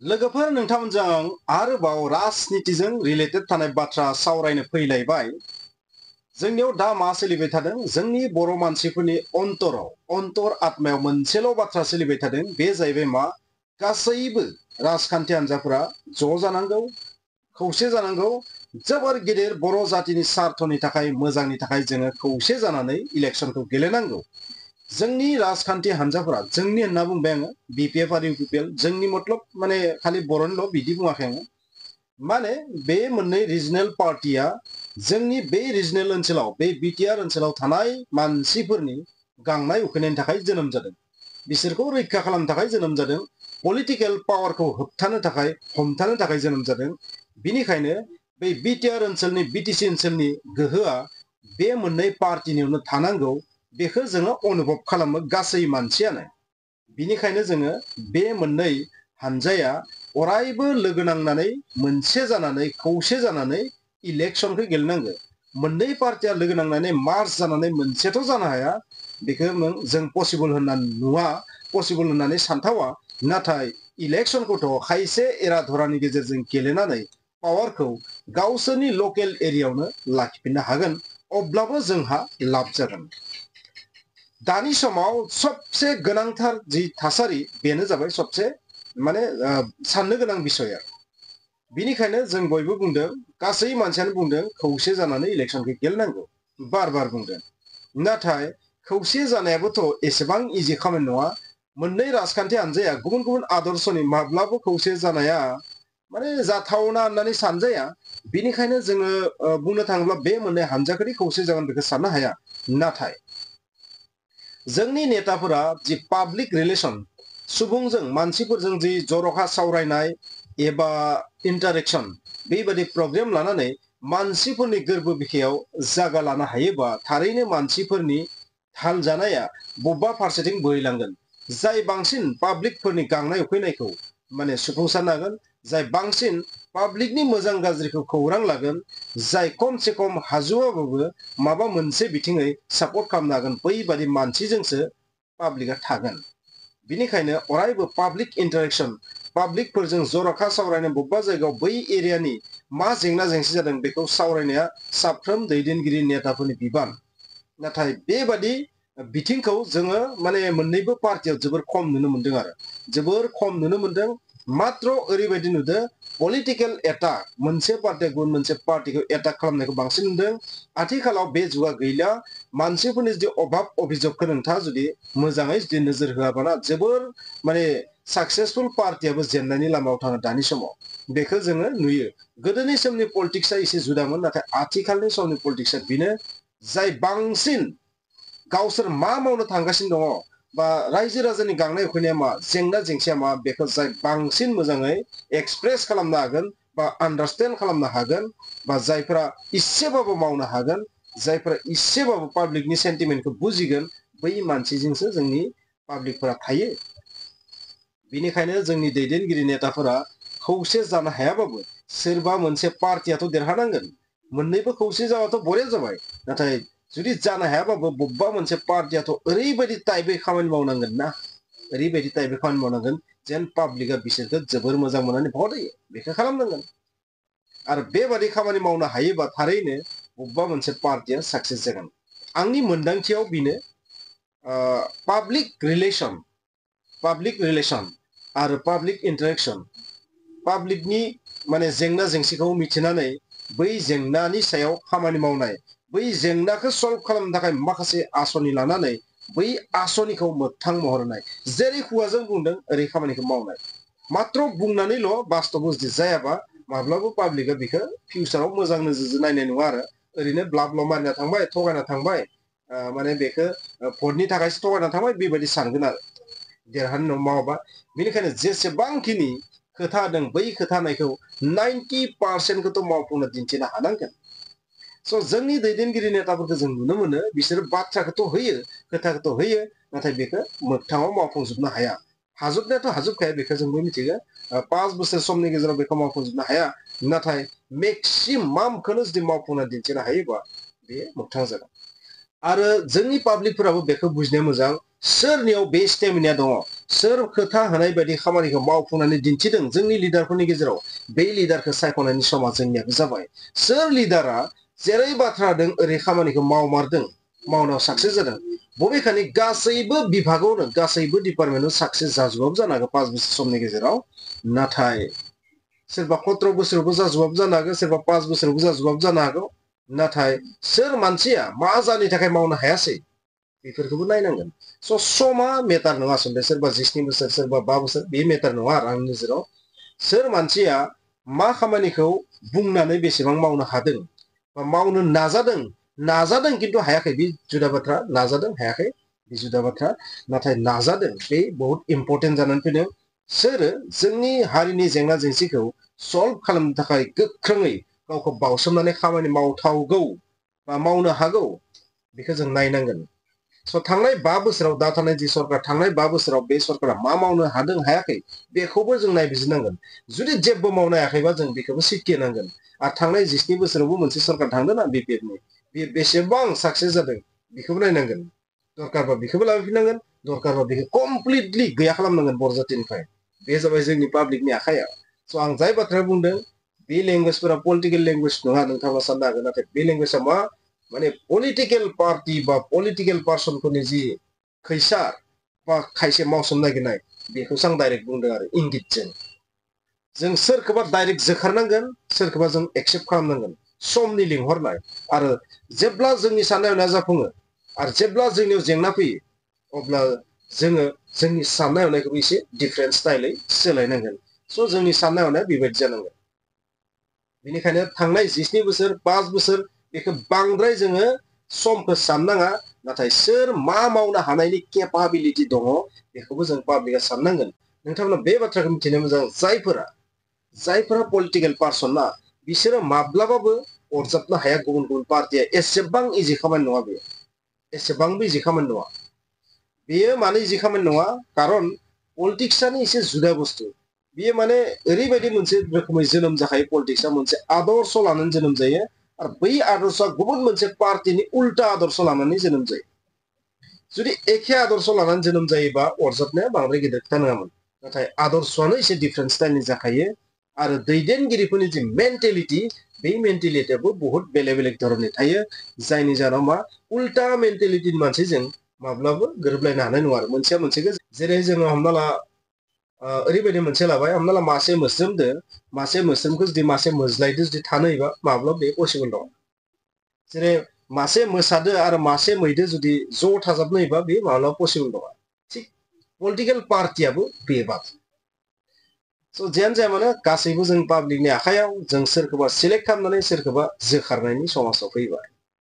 लोगोफोर नोंथांमोनजों आरोबाव राजनितिजों रिलेटेड थानाय बाथ्रा सावरायनो फैलायबाय। जोंनियाव दा मा सोलिबाय थादों जोंनि बर' मानसिफोरनि अन्तर आत्मायाव मोनसेल' बाथ्रा सोलिबाय थादों, बे जाहैबाय मा गासैबो राजखान्थि हान्जाफोरा ज' जानांगौ, खौसे जानांगौ, जोबोर गिदिर बर' जातिनि स्वार्थनि थाखाय मोजांनि थाखाय जोङो खौसे जानानै इलेक्शनखौ गेलेनांगौ। जोंनि राजखान्थि हान्जाफोरा जोंनि होनना बुंबाय आङो बिपिएफ आरो इउपिपिएल जोंनि मतलब माने खालि बर'निल' बिदि बुङाखै आङो, माने बे मोननै रिजनेल पार्टिया जोंनि बे रिजनेल ओनसोलाव बे बिटिआर ओनसोलाव थानाय मानसिफोरनि गांनाय उखैनायनि थाखाय जोनोम जादों, बिसोरखौ रैखा खालामनो थाखाय जोनोम जादों, पलिटिकेल पावारखौ होबथानो थाखाय हमथानो थाखाय जोनोम जादों। बिनिखायनो बे बिटिआर ओनसोलनि बिटिसि ओनसोलनि गोहोआ बे मोननै पार्टिनियावनो थानांगौ, बेखौ जोङो अनुभब खालामो गासै मानसियानो। बिनिखायनो जोङो बे मोननै हानजाया अरायबो लोगो नांनानै मोनसे जानानै खौसे जानानै इलेक्शनखौ गेलेनांगौ। मोननै पार्टिया लोगो नांनानै मार्च जानानै मोनसेथ' जानो हाया, बेखौ जों पसिबल होननानै नुवा, पसिबल होननानै सानथावा। नाथाय इलेक्शनखौथ' खायसे एरा धरानि गेजेरजों गेलेनानै पावारखौ गावसोरनि लकेल एरियायावनो लाखिफिननो हागोन, अब्लाबो जोंहा लाब जागोन। दानि समाव सबसे गोनांथार जि थासारि बेनो जाबाय सबसे माने साननो गोनां बिसया। बिनिखायनो जों बयबो बुंदों, गासै मानसियानो बुंदों खौसे जानानै इलेक्शनखौ गेलेनांगौ, बार बुंदों। नाथाय खौसे जानायाबोथ' एसेबां इजि खामानि नङा। मोननै राजखान्थि हान्जाया गुबुन गुबुन आदर्शनि माब्लाबो खौसे जानाया माने जाथावना होननानै सानजाया। बिनिखायनो जोङो बुंनो थाङोब्ला बे मोननै हान्जाखौदि खौसे जागोन बेखौ साननो हाया। नाथाय जोंनि नेताफोरा जि पाब्लिक रिलेशन सुबुंजों मानसिफोरजों जि जर'खा सावरायनाय एबा इन्टारेक्शन बेबायदि प्रग्राम लानानै मानसिफोरनि गोरबो बिखायाव जागा लानो हायोबा थारैनो मानसिफोरनि हाल जानाया बबेबा फारसेथिं बोहैलांगोन। जाय बांसिन पाब्लिकफोरनि गांनाय उखैनायखौ माने सुफुंसारनो हागोन, जाय बांसिन पाब्लिकनि मोजां गाज्रिखौ खौरां लागोन, जाय खमसे खम हाजुवाबाबो माबा मोनसे बिथिङै सापर्ट खालामनो हागोन, बैबादि मानसिजोंसो पाब्लिकआ थागोन। बिनिखायनो अरायबो पाब्लिक इन्टारेक्शन, पाब्लिकफोरजों जर'खा सावरायनाय बबेबा जायगायाव बै एरियानि मा जेंना जेंसि जादों बेखौ सावरायनाया साफ्रोम दैदेनगिरि नेताफोरनि बिबान। नाथाय बेबादि बिथिंखौ जोङो माने मोननैबो पार्टियाव जोबोर खम नुनो मोनदों आरो जोबोर खम नुनो मोनदों। मात्र ओरैबायदि नुदों पलिटिकेल एटाक, मोनसे पार्टिया गुबुन मोनसे पार्टिखौ एटाक खालामनायखौ बांसिन नुदों। आथिखालाव बे जुगा गैला। मानसिफोरनि जुदि अभाब अभिजगखौ नोंथाङा जुदि मोजाङै जुदि नोजोर होआबाना जोबोर माने साक्सेसफुल पार्टियाबो जेननायनि लामायाव थाङो दानि समाव। बेखौ जोङो नुयो। गोदोनि समनि पलिटिक्सआ एसे जुदामोन, नाथाय आथिखालनि समनि पलिटिक्सआ बेनो जाय बांसिन गावसोर मा मावनो थांगासिनो दङ बा रायजो राजानि गांनाय उखैनाया मा, जेंना जेंसिया मा, बेखौ जाय बांसिन मोजाङै एक्सप्रेस खालामनो हागोन बा आन्डारस्टेन्ड खालामनो हागोन, बा जायफोरा इसेबाबो मावनो हागोन, जायफोरा इसेबाबो पाब्लिकनि सेन्टिमेन्टखौ बुजिगोन, बै मानसिजोंसो जोंनि पाब्लिकफोरा थायो। बिनिखायनो जोंनि दैदेनगिरि नेताफोरा खौसे जानो हायाबाबो सोरबा मोनसे पार्टियाथ' देरहानांगोन। मोननैबो खौसे जाबाथ' बरिया जाबाय। नाथाय जुदि जानो हायाबाबो बबेबा मोनसे पार्टियाथ' ओरैबायदि टाइपै खामानि मावनांगोन ना, ओरैबायदि टाइपै खामानि मावनांगोन जेन पाब्लिकआ बिसोरखौ जोबोर मोजां मोननानै भट होयो। बेखौ खालामनांगोन। आरो बेबादि खामानि मावनो हायोबा थारैनो बबेबा मोनसे पार्टिया साक्सेस जागोन। आंनि मोनदांथियाव बेनो पाब्लिक रिलेशन आरो पाब्लिक इन्टारेक्शन, पाब्लिकनि माने जेंना जेंसिखौ मिथिनानै बै जेंनानि सायाव खामानि मावनाय, बै जेंनाखौ सल्भ खालामनो थाखाय माखासे आसनि लानानै बै आसनिखौ मोगथां महर होनाय, जेरै खुगाजों बुंदों ओरै खामानिखौ मावनाय। मात्र बुंनानैल' बास्तबाव जुदि जायाबा माब्लाबा पाब्लिकआ बेखौ फिउचाराव मोजां नोजोरजों नायनाय नङा आरो ओरैनो ब्लाबल' मारिना थांबाय, थगायना थांबाय, माने बेखौ भटनि थाखायसो थगायना थांबाय बेबायदि सानगोन आरो देरहानाय उनाव मावाबा। बेनिखायनो जेसेबांखिनि खोथा होदों बै खोथा होनायखौ 90% मावफुंना दिन्थिनो हानांगोन। स' जोंनि दैदेनगिरि नेताफोरखौ जों नुनो मोनो बिसोरो बाथ्राखौथ' होयो, खोथाखौथ' होयो, नाथाय बेखौ मोगथाङाव मावफुंजोबनो हाया। हाजोबनायाथ' हाजोबखाया, बेखौ जोंबो मिथिगौ। 5 बोसोर समनि गेजेराव बेखौ मावफुंजोबनो हाया। नाथाय मेक्सिमामखौनो जुदि मावफुंना दिन्थिनो हायोबा बे मोगथां जागोन। आरो जोंनि पाब्लिकफोराबो बेखौ बुजिनाया मोजां, सोरनियाव बे स्टेमिना दङ, सोर खोथा होनाय बायदि खामानिखौ मावफुंनानै दिन्थिदों जोंनि लिडारफोरनि गेजेराव बे लिडारखौ सायख'नायनि समा जोंनियाबो जाबाय। सोर लिडारा जेरै बाथ्रादों ओरै खामानिखौ मावमारदों, मावनायाव साक्सेस जादों, बबेखानि गासैबो बिभागावनो गासैबो डिपार्टमेन्टआव साक्सेस जाजोबाबो जानो हागौ 5 बोसोर समनि गेजेराव। नाथाय सोरबा 17 बोसोरावबो जाजोबाबो जानो हागौ, सोरबा 5 बोसोरावबो जाजोबाबो जानो हागौ। नाथाय सोर मानसिया मा जानि थाखाय मावनो हायासै बेफोरखौबो नायनांगोन। समा मेटार नङा आसलते सोरबा 17 बोसोर सोरबा 5 बोसोर बे मेटार नङा आरो आंनि नोजोराव। सोर मानसिया मा खामानिखौ बुंनानै बेसेबां मावनो हादों बा मावनो नाजादों खिन्थु हायाखै, बे जुदा बाथ्रा। नाजादों हायाखै बे जुदा बाथ्रा, नाथाय नाजादों बे बहुत इम्पर्टेन्ट जानानै फैदों। सोर जोंनि हारिनि जेंना जेंसिखौ सल्भ खालामनो थाखाय गोख्रोङै गावखौ बावसोमनानै खामानि मावथावगौ बा मावनो हागौ बेखौ जों नायनांगोन। थांनाय 5 बोसोराव दा थानाय जि सरकार, थांनाय 5 बोसोराव बे सरकारा मा मावनो हादों हायाखै बेखौबो जों नायबिजिरनांगोन। जुदि जेबो मावनो हायाखैबा जों बेखौबो सिखिनांगोन। आरो थांनाय 17 बोसोरावबो मोनसे सरकार थांदोंना बिपिएफनि, बे बेसेबां साक्सेस जादों बेखौबो नायनांगोन। दरकारबा बेखौबो लाबोफिननांगोन, दरकारबा बेखौ कमप्लिटलि गैया खालामनांगोन बरजातिनिफ्राय। बे जाबाय जोंनि पाब्लिकनि आखायाव। आं जाय बाथ्राखौ बुंदों बे लेंगुवेजफोरा पलिटिकेल लेंगुवेज नङा, नोंथाङा साननो हागोन। नाथाय बे लेंगुवेजआ मा माने पलिटिकेल पार्टी बा पलिटिकेल पार्सनफोरनि जि खैसार बा खायसे मावसोम नागिरनाय बेखौसो आं डाइरेक्ट बुंदों आरो इंगितजों। जों सोरखौबा डाइरेक्ट जोखारनांगोन, सोरखौबा जों एक्सेप्ट खालामनांगोन। समनि लिंहरनाय आरो जेब्ला जोंनि साननाय हनाया जाफुङो आरो जेब्ला जोंनियाव जेंना फैयो अब्ला जोङो जोंनि साननाय हनायखौबो एसे डिफरेन्ट स्टाइलै सोलायनांगोन। जोंनि साननाय हनाया बेबायदि जानांगोन। बेनिखायनो थांनाय 17 बोसोर 5 बोसोर बेखौ बांद्राय जोङो समखौ साननाङा, नाथाय सोर मा मावनो हानायनि केपाबिलिटि दङ बेखौबो जों पाब्लिकआ साननांगोन। नोंथांमोना बे बाथ्राखौ मिथिनो मोजां, जायफोरा पलिटिकेल पार्सन ना बिसोरो माब्लाबाबो अरजाबनो हाया गुबुन गुबुन पार्टिया। एसेबां इजि खामानि नङा बेयो, एसेबांबो इजि खामानि नङा बेयो। मानो इजि खामानि नङा? खारन पलिटिक्सआनो एसे जुदा बुस्थु। बेयो माने ओरैबायदि मोनसे रोखोमै जोनोम जाखायो। पलिटिक्सआ मोनसे आदर्श लानानै जोनोम जायो आरो बै आदर्शआ गुबुन मोनसे पार्टिनि उल्टा आदर्श लानानै जोनोम जायो। जुदि एखे आदर्श लानानै जोनोम जायोबा अरजाबनाया बांद्राय गिदिर खोथा नङामोन। नाथाय आदर्शआनो एसे डिफरेन्ट स्टाइलनि जाखायो आरो दैदेनगिरिफोरनि जि मेन्टेलिटि बे मेन्टेलिटियाबो बहुत बेलेग बेलेग धरननि थायो। जायनि जाहोनाव मा उल्टा मेन्टेलिटिनि मानसिजों माब्लाबो गोरोबलायनो हानाय नङा आरो मोनसेया मोनसेखौ। जेरै जोङो हमना ला ओरैबायदि मोनसे लाबाय, हमना ला मासे मोस्रोमदो मासे मोस्रोमखौ जुदि मासे मोज्लायदो जुदि थानो होयोबा माब्लाबा बे पसिबोल दं। जेरै मासे मोसादो आरो मासे मैदो जुदि ज' थाजाबनो होयोबा बे माब्लाबा पसिबोल नङा। थिग पलिटिकेल पार्टियाबो बेबादि। जियानो जाया मानो गासैबो जों पाब्लिकनि आखायाव। जों सोरखौबा सिलेक्ट खालामनानै सोरखौबा जोखारनायनि समाजाव फैबाय।